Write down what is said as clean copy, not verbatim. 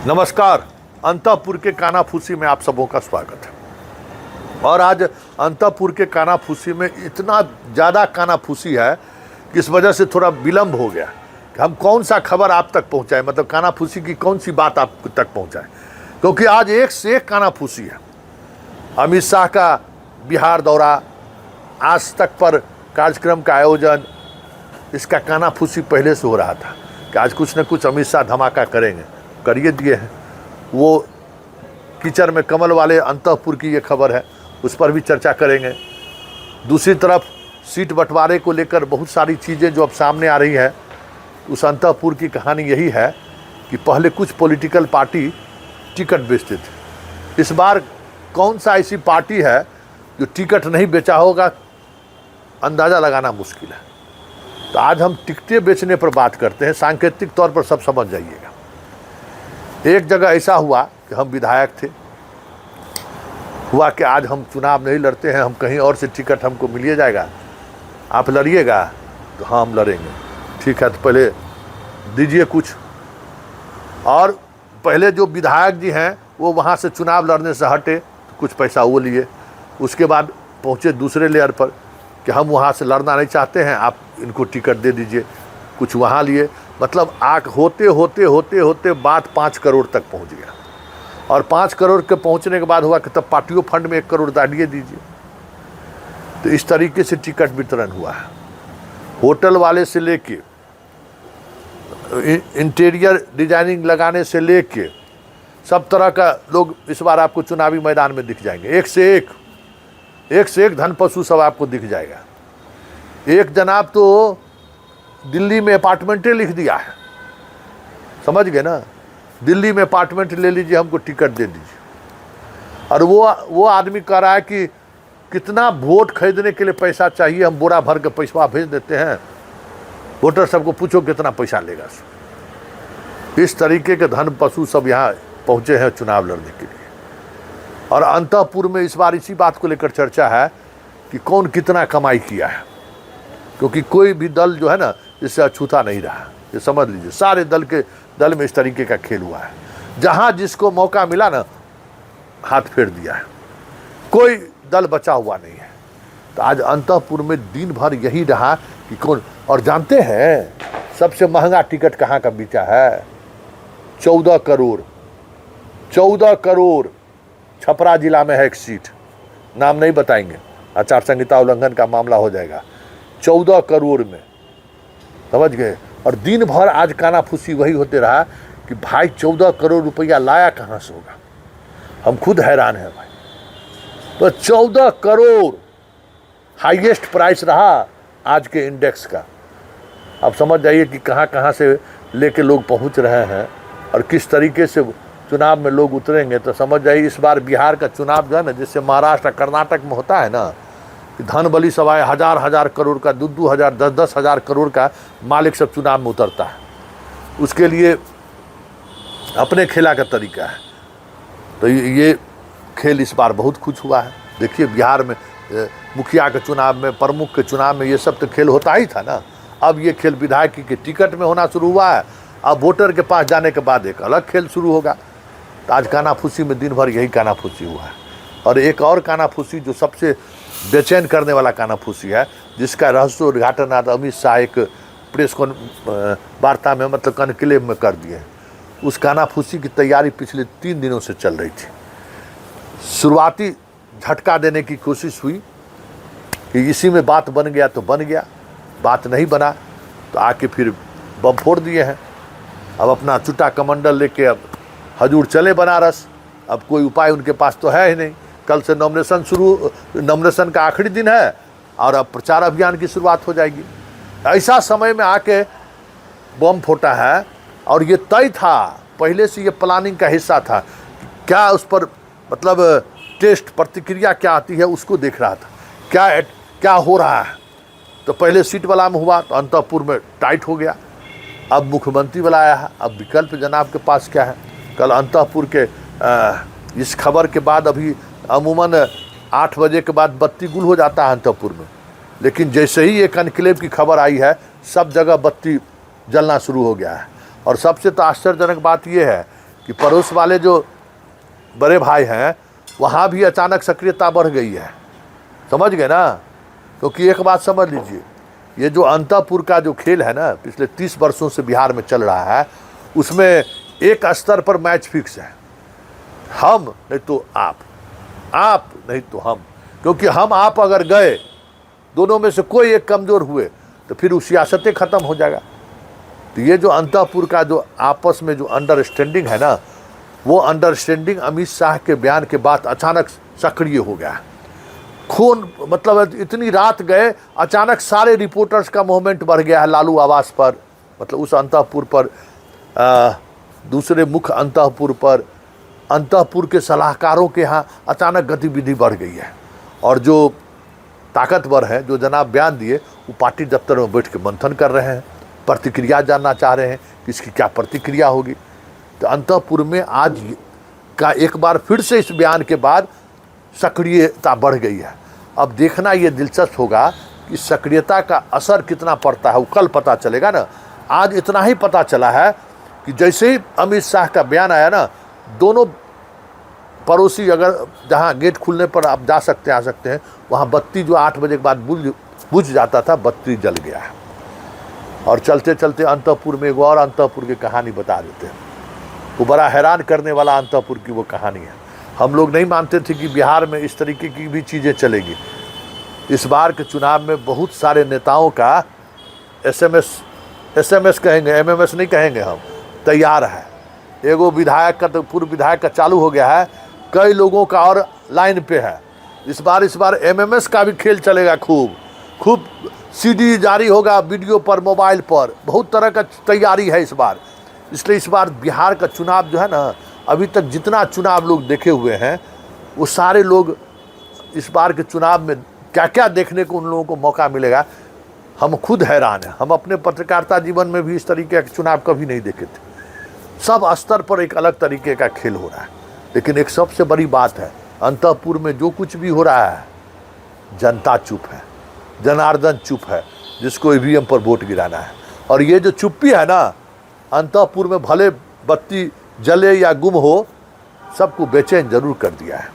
नमस्कार। अंतःपुर के कानाफूसी में आप सबों का स्वागत है। और आज अंतःपुर के कानाफूसी में इतना ज़्यादा कानाफूसी है कि इस वजह से थोड़ा विलम्ब हो गया कि हम कौन सा खबर आप तक पहुंचाएं, मतलब कानाफूसी की कौन सी बात आप तक पहुंचाएं, क्योंकि आज एक से एक कानाफूसी है। अमित शाह का बिहार दौरा, आज तक पर कार्यक्रम का आयोजन, इसका कानाफूसी पहले से हो रहा था कि आज कुछ न कुछ अमित शाह धमाका करेंगे, करिए दिए हैं। वो कीचड़ में कमल वाले अंतःपुर की ये खबर है, उस पर भी चर्चा करेंगे। दूसरी तरफ सीट बंटवारे को लेकर बहुत सारी चीज़ें जो अब सामने आ रही है, उस अंतःपुर की कहानी यही है कि पहले कुछ पॉलिटिकल पार्टी टिकट बेचते थे। इस बार कौन सा ऐसी पार्टी है जो टिकट नहीं बेचा होगा, अंदाज़ा लगाना मुश्किल है। तो आज हम टिकटें बेचने पर बात करते हैं, सांकेतिक तौर पर सब समझ जाइएगा। एक जगह ऐसा हुआ कि हम विधायक थे, हुआ कि आज हम चुनाव नहीं लड़ते हैं, हम कहीं और से टिकट हमको मिलिए जाएगा, आप लड़िएगा। तो हाँ, हम लड़ेंगे, ठीक है, तो पहले दीजिए कुछ। और पहले जो विधायक जी हैं वो वहाँ से चुनाव लड़ने से हटे, तो कुछ पैसा वो लिए। उसके बाद पहुँचे दूसरे लेयर पर कि हम वहाँ से लड़ना नहीं चाहते हैं, आप इनको टिकट दे दीजिए, कुछ वहाँ लिए। मतलब आग होते होते होते होते बात 5 करोड़ तक पहुँच गया। और 5 करोड़ के पहुँचने के बाद हुआ कि तब पार्टियों फंड में 1 करोड़ डालिए दीजिए। तो इस तरीके से टिकट वितरण हुआ है। होटल वाले से लेके इंटीरियर डिजाइनिंग लगाने से लेके सब तरह का लोग इस बार आपको चुनावी मैदान में दिख जाएंगे। एक से एक धन पशु सब आपको दिख जाएगा। एक जनाब तो दिल्ली में अपार्टमेंटें लिख दिया है, समझ गए ना, दिल्ली में अपार्टमेंट ले लीजिए, हमको टिकट दे दीजिए। और वो आदमी कह रहा है कि कितना वोट खरीदने के लिए पैसा चाहिए, हम बोरा भर के पैसा भेज देते हैं, वोटर सबको पूछो कितना पैसा लेगा। इस तरीके के धन पशु सब यहाँ पहुँचे हैं चुनाव लड़ने के लिए। और अंतःपुर में इस बार इसी बात को लेकर चर्चा है कि कौन कितना कमाई किया है, क्योंकि कोई भी दल जो है ना इससे अछूता नहीं रहा। ये समझ लीजिए, सारे दल में इस तरीके का खेल हुआ है। जहाँ जिसको मौका मिला ना, हाथ फेर दिया है, कोई दल बचा हुआ नहीं है। तो आज अंतःपुर में दिन भर यही रहा कि कौन। और जानते हैं सबसे महंगा टिकट कहाँ का बिका है? 14 करोड़। 14 करोड़ छपरा जिला में है एक सीट, नाम नहीं बताएंगे, आचार संहिता उल्लंघन का मामला हो जाएगा। 14 करोड़ में, समझ गए। और दिन भर आज कानाफूसी वही होते रहा कि भाई 14 करोड़ रुपया लाया कहाँ से होगा, हम खुद हैरान हैं भाई। तो 14 करोड़ हाईएस्ट प्राइस रहा आज के इंडेक्स का। अब समझ जाइए कि कहाँ कहाँ से लेके लोग पहुँच रहे हैं और किस तरीके से चुनाव में लोग उतरेंगे। तो समझ जाइए इस बार बिहार का चुनाव जो है ना, जिससे महाराष्ट्र कर्नाटक में होता है ना, धन बली सवाए हजार करोड़ का, 2 हजार 10 हजार करोड़ का मालिक सब चुनाव में उतरता है। उसके लिए अपने खेला का तरीका है। तो ये खेल इस बार बहुत कुछ हुआ है। देखिए बिहार में मुखिया के चुनाव में, प्रमुख के चुनाव में ये सब तो खेल होता ही था ना। अब ये खेल विधायक के टिकट में होना शुरू हुआ है। अब वोटर के पास जाने के बाद एक अलग खेल शुरू होगा। तो आज कानाफूसी में दिन भर यही कानाफूसी हुआ है। और एक और कानाफूसी जो सबसे बेचैन करने वाला कानाफूसी है, जिसका रहस्य उद्घाटन आज अमित शाह एक प्रेस वार्ता में, मतलब कनक्लेव में कर दिए। उस कानाफूसी की तैयारी पिछले 3 दिनों से चल रही थी। शुरुआती झटका देने की कोशिश हुई कि इसी में बात बन गया तो बन गया, बात नहीं बना तो आके फिर बम फोड़ दिए हैं। अब अपना चुट्टा कमंडल लेके अब हजूर चले बनारस। अब कोई उपाय उनके पास तो है ही नहीं। कल से नॉमिनेशन का आखिरी दिन है और अब प्रचार अभियान की शुरुआत हो जाएगी। ऐसा समय में आके बम फोटा है। और ये तय था, पहले से ये प्लानिंग का हिस्सा था कि क्या उस पर, मतलब टेस्ट प्रतिक्रिया क्या आती है उसको देख रहा था, क्या हो रहा है। तो पहले सीट वाला में हुआ तो अंतःपुर में टाइट हो गया। अब मुख्यमंत्री वाला आया है, अब विकल्प जनाब के पास क्या है। कल अंतःपुर के इस खबर के बाद अभी अमूमन 8 बजे के बाद बत्ती गुल हो जाता है अंतःपुर में, लेकिन जैसे ही ये कनक्लेव की खबर आई है, सब जगह बत्ती जलना शुरू हो गया है। और सबसे तो आश्चर्यजनक बात यह है कि पड़ोस वाले जो बड़े भाई हैं वहाँ भी अचानक सक्रियता बढ़ गई है। समझ गए ना? क्योंकि एक बात समझ लीजिए, ये जो अंतःपुर का जो खेल है ना, पिछले 30 वर्षों से बिहार में चल रहा है, उसमें एक स्तर पर मैच फिक्स है। हम नहीं तो आप नहीं तो हम। क्योंकि हम आप अगर गए, दोनों में से कोई एक कमज़ोर हुए तो फिर वो सियासतें ख़त्म हो जाएगा। तो ये जो अंतःपुर का जो आपस में जो अंडरस्टैंडिंग है ना, वो अंडरस्टैंडिंग अमित शाह के बयान के बाद अचानक सक्रिय हो गया। खून मतलब इतनी रात गए, अचानक सारे रिपोर्टर्स का मूवमेंट बढ़ गया है लालू आवास पर, मतलब उस अंतःपुर पर, दूसरे मुख्य अंतःपुर पर, अंतःपुर के सलाहकारों के यहाँ अचानक गतिविधि बढ़ गई है। और जो ताकतवर है, जो जनाब बयान दिए, वो पार्टी दफ्तर में बैठ के मंथन कर रहे हैं, प्रतिक्रिया जानना चाह रहे हैं कि इसकी क्या प्रतिक्रिया होगी। तो अंतःपुर में आज का एक बार फिर से इस बयान के बाद सक्रियता बढ़ गई है। अब देखना ये दिलचस्प होगा कि सक्रियता का असर कितना पड़ता है, वो कल पता चलेगा ना। आज इतना ही पता चला है कि जैसे ही अमित शाह का बयान आया ना, दोनों पड़ोसी, अगर जहाँ गेट खुलने पर आप जा सकते हैं, आ सकते हैं, वहाँ बत्ती जो 8 बजे के बाद बुझ जाता था, बत्ती जल गया है। और चलते चलते अंतःपुर में एक और अंतःपुर की कहानी बता देते हैं। वो बड़ा हैरान करने वाला अंतःपुर की वो कहानी है। हम लोग नहीं मानते थे कि बिहार में इस तरीके की भी चीज़ें चलेगी। इस बार के चुनाव में बहुत सारे नेताओं का एसएमएस कहेंगे, एमएमएस नहीं कहेंगे हम, तैयार है। एगो विधायक का तो पूर्व विधायक का चालू हो गया है, कई लोगों का और लाइन पे है। इस बार एमएमएस का भी खेल चलेगा। खूब सीडी जारी होगा, वीडियो पर, मोबाइल पर, बहुत तरह का तैयारी है इस बार। इसलिए इस बार बिहार का चुनाव जो है ना, अभी तक जितना चुनाव लोग देखे हुए हैं, वो सारे लोग इस बार के चुनाव में क्या क्या देखने को उन लोगों को मौका मिलेगा, हम खुद हैरान हैं। हम अपने पत्रकारिता जीवन में भी इस तरीके का चुनाव कभी नहीं देखे थे। सब स्तर पर एक अलग तरीके का खेल हो रहा है। लेकिन एक सबसे बड़ी बात है, अंतःपुर में जो कुछ भी हो रहा है, जनता चुप है, जनार्दन चुप है, जिसको ईवीएम पर वोट गिराना है। और ये जो चुप्पी है ना, अंतःपुर में भले बत्ती जले या गुम हो, सबको बेचैन जरूर कर दिया है।